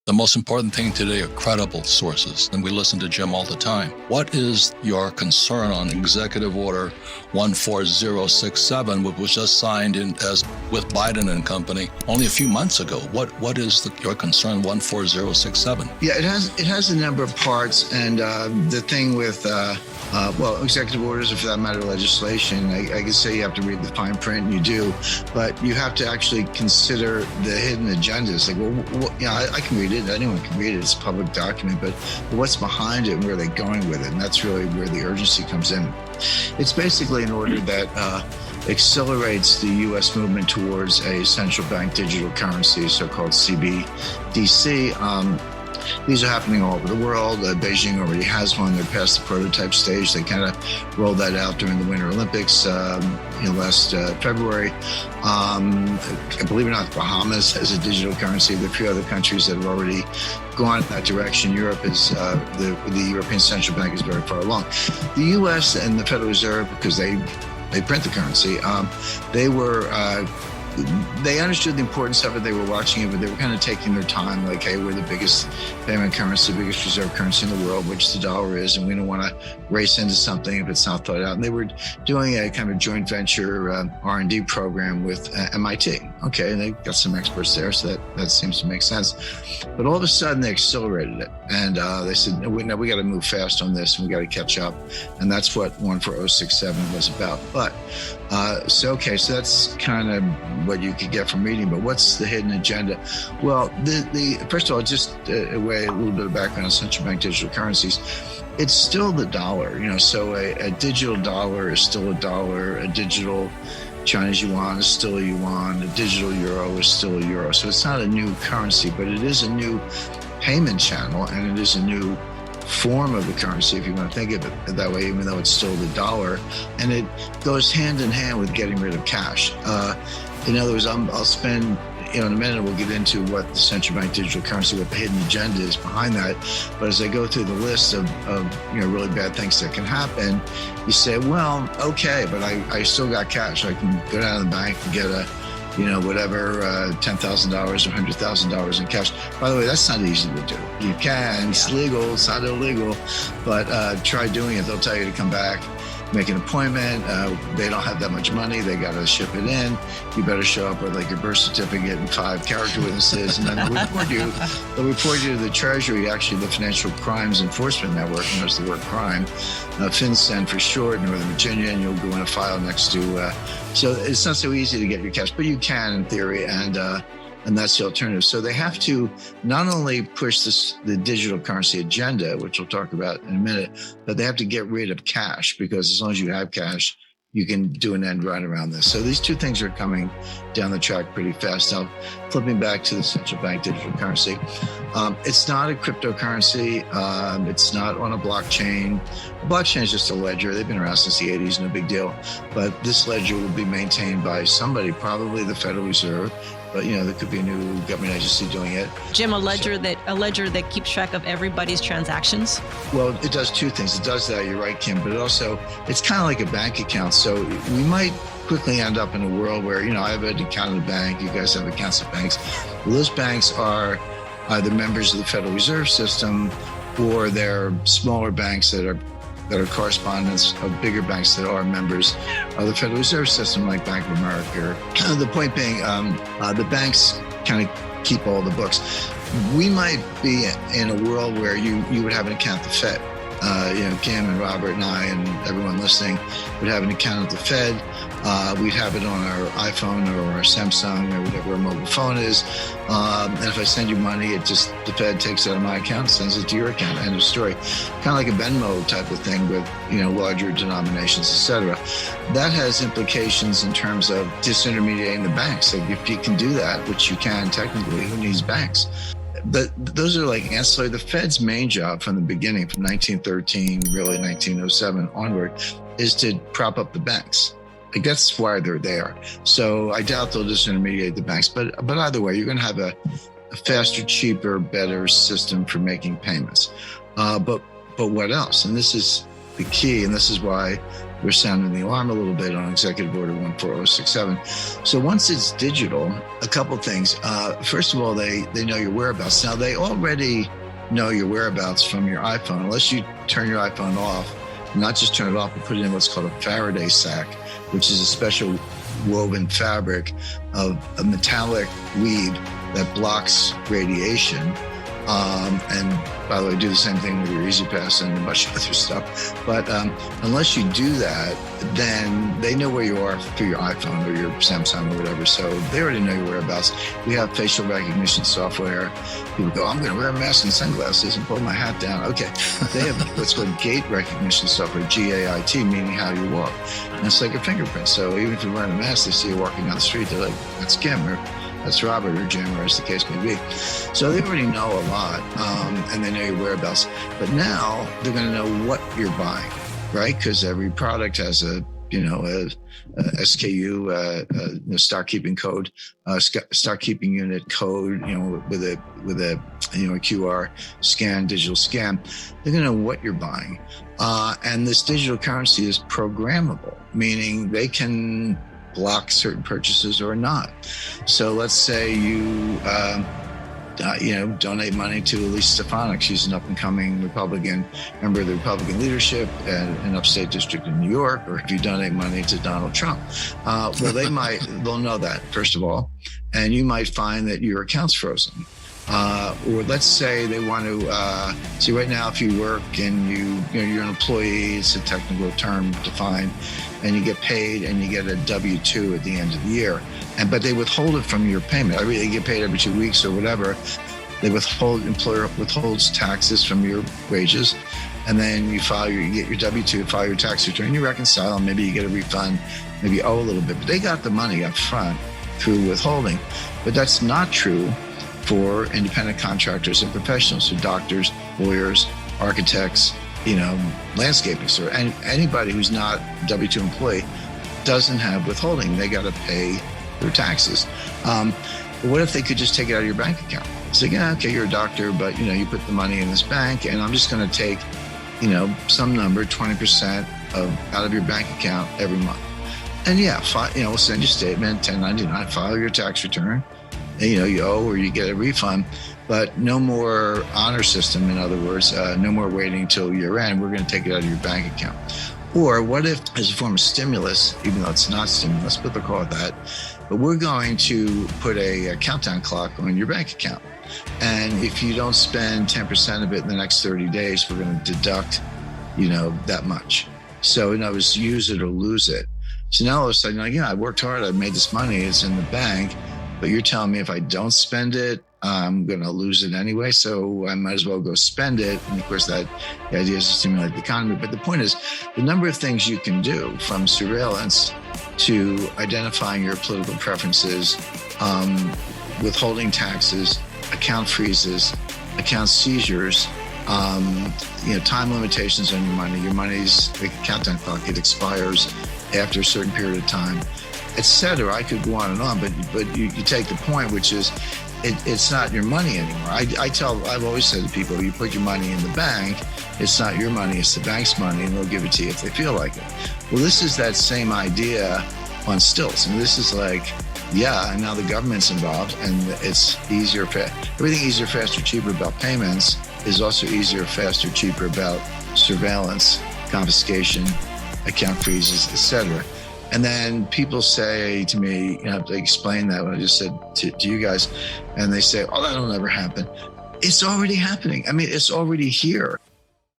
The most important thing today are credible sources, and we listen to Jim all the time. What is your concern on Executive Order 14067, which was just signed in as with Biden and company only a few months ago? What is your concern 14067? Yeah, it has a number of parts, and the thing with executive orders, or for that matter, legislation, I can say you have to read the fine print, and you do, but you have to actually consider the hidden agendas. Like, I can read it. Anyone can read it. It's a public document, but what's behind it and where they're going with it, and that's really where the urgency comes in. It's basically an order that accelerates the U.S. movement towards a central bank digital currency, so-called CBDC. These are happening all over the world. Beijing already has one. They're past the prototype stage. They kind of rolled that out during the Winter Olympics last February. Believe it or not, the Bahamas has a digital currency. There are a few other countries that have already gone in that direction. Europe is, the European Central Bank is very far along. The U.S. and the Federal Reserve, because they print the currency, they understood the importance of it. They were watching it, but they were kind of taking their time. Like, hey, we're the biggest payment currency, biggest reserve currency in the world, which the dollar is, and we don't want to race into something if it's not thought out. And they were doing a kind of joint venture R&D program with MIT. Okay, and they got some experts there, so that seems to make sense. But all of a sudden, they accelerated it, and they said, no, we got to move fast on this, and we got to catch up. And that's what 14067 was about. But so that's kind of what you could get from reading, but what's the hidden agenda? Well, first of all, just a little bit of background on central bank digital currencies. It's still the dollar, so a digital dollar is still a dollar, a digital Chinese yuan is still a yuan, a digital euro is still a euro. So it's not a new currency, but it is a new payment channel, and it is a new form of the currency, if you want to think of it that way, even though it's still the dollar. And it goes hand in hand with getting rid of cash. In other words, I'll spend, in a minute, we'll get into what the central bank digital currency, what the hidden agenda is behind that. But as I go through the list of really bad things that can happen, you say, well, okay, but I still got cash. I can go down to the bank and get whatever, $10,000 or $100,000 in cash. By the way, that's not easy to do. You can, it's legal, it's not illegal, but try doing it. They'll tell you to come back, make an appointment. They don't have that much money. They got to ship it in. You better show up with like your birth certificate and 5 character witnesses, and then they'll report you to the Treasury, actually the Financial Crimes Enforcement Network, and there's the word crime, FinCEN for short, Northern Virginia, and you'll go in a file next to, so it's not so easy to get your cash, but you can in theory, and that's the alternative. So they have to not only push the digital currency agenda, which we'll talk about in a minute, but they have to get rid of cash, because as long as you have cash, you can do an end run around this. So these two things are coming down the track pretty fast. Now, flipping back to the central bank digital currency, it's not a cryptocurrency. It's not on a blockchain. A blockchain is just a ledger. They've been around since the 80s, no big deal. But this ledger will be maintained by somebody, probably the Federal Reserve. But there could be a new government agency doing it. Jim, a ledger that keeps track of everybody's transactions. Well, it does two things. It does that, you're right, Kim, but it's kind of like a bank account. So we might quickly end up in a world where, I have an account at a bank, you guys have accounts at banks. Well, those banks are either members of the Federal Reserve System, or they're smaller banks that are correspondents of bigger banks that are members of the Federal Reserve System, like Bank of America. The point being, the banks kind of keep all the books. We might be in a world where you would have an account at the Fed. Kim and Robert and I and everyone listening would have an account at the Fed. We'd have it on our iPhone or our Samsung or whatever our mobile phone is. And if I send you money, the Fed takes it out of my account and sends it to your account. End of story. Kind of like a Venmo type of thing with, larger denominations, etc. That has implications in terms of disintermediating the banks. Like, if you can do that, which you can technically, who needs banks? But those are like ancillary. The Fed's main job from the beginning, from 1913, really 1907 onward, is to prop up the banks. Like, that's why they're there. So I doubt they'll disintermediate the banks. But either way, you're going to have a faster, cheaper, better system for making payments. But what else? And this is the key, and this is why we're sounding the alarm a little bit on Executive Order 14067. So once it's digital, a couple things. First of all, they know your whereabouts. Now, they already know your whereabouts from your iPhone, unless you turn your iPhone off, not just turn it off, but put it in what's called a Faraday sac, which is a special woven fabric of a metallic weave that blocks radiation. And by the way, do the same thing with your EasyPass and a bunch of other stuff. But unless you do that, then they know where you are through your iPhone or your Samsung or whatever. So they already know your whereabouts. We have facial recognition software. People go, I'm going to wear a mask and sunglasses and pull my hat down. Okay. They have what's called gait recognition software, GAIT, meaning how you walk. And it's like a fingerprint. So even if you're wearing a mask, they see you walking down the street. They're like, that's Kim, or that's Robert, or Jim, or as the case may be. So they already know a lot, and they know your whereabouts. But now they're going to know what you're buying, right? Because every product has a SKU, stock keeping code, stock keeping unit code, with a QR scan, digital scan. They're going to know what you're buying, and this digital currency is programmable, meaning they can block certain purchases or not. So let's say you donate money to Elise Stefanik. She's an up-and-coming Republican member of the Republican leadership in upstate district in New York, or if you donate money to Donald Trump. They'll know that, first of all, and you might find that your account's frozen. Or let's say they want to see right now, if you work and you're an employee, it's a technical term defined, and you get paid and you get a W-2 at the end of the year, but they withhold it from your payment. They get paid every 2 weeks or whatever. Employer withholds taxes from your wages, and then you get your W-2, file your tax return, you reconcile, and maybe you get a refund, maybe you owe a little bit, but they got the money up front through withholding. But that's not true for independent contractors and professionals, so doctors, lawyers, architects, landscaping store, and anybody who's not W-2 employee doesn't have withholding. They got to pay their taxes. But what if they could just take it out of your bank account? So, okay, you're a doctor, but you put the money in this bank, and I'm just going to take, some number, 20% out of your bank account every month. And we'll send you a statement, 1099, file your tax return. And, you owe or you get a refund, but no more honor system. In other words, no more waiting till year end. We're going to take it out of your bank account. Or what if, as a form of stimulus, even though it's not stimulus, but they'll call it that, but we're going to put a countdown clock on your bank account. And if you don't spend 10% of it in the next 30 days, we're going to deduct, that much. So in other words, use it or lose it. So now all of a sudden, I worked hard, I made this money, it's in the bank, but you're telling me if I don't spend it, I'm going to lose it anyway. So I might as well go spend it. And of course, the idea is to stimulate the economy. But the point is, the number of things you can do, from surveillance to identifying your political preferences, withholding taxes, account freezes, account seizures, time limitations on your money. Your money's like a countdown clock. It expires after a certain period of time, etc. I could go on and on, but you take the point, which is it's not your money anymore. I've always said to people, you put your money in the bank, it's not your money, it's the bank's money, and they'll give it to you if they feel like it. Well, this is that same idea on stilts. And this is like, and now the government's involved, and it's easier, everything easier, faster, cheaper about payments is also easier, faster, cheaper about surveillance, confiscation, account freezes, etc. And then people say to me, they explain that what I just said to you guys, and they say, that'll never happen. It's already happening. I mean, it's already here.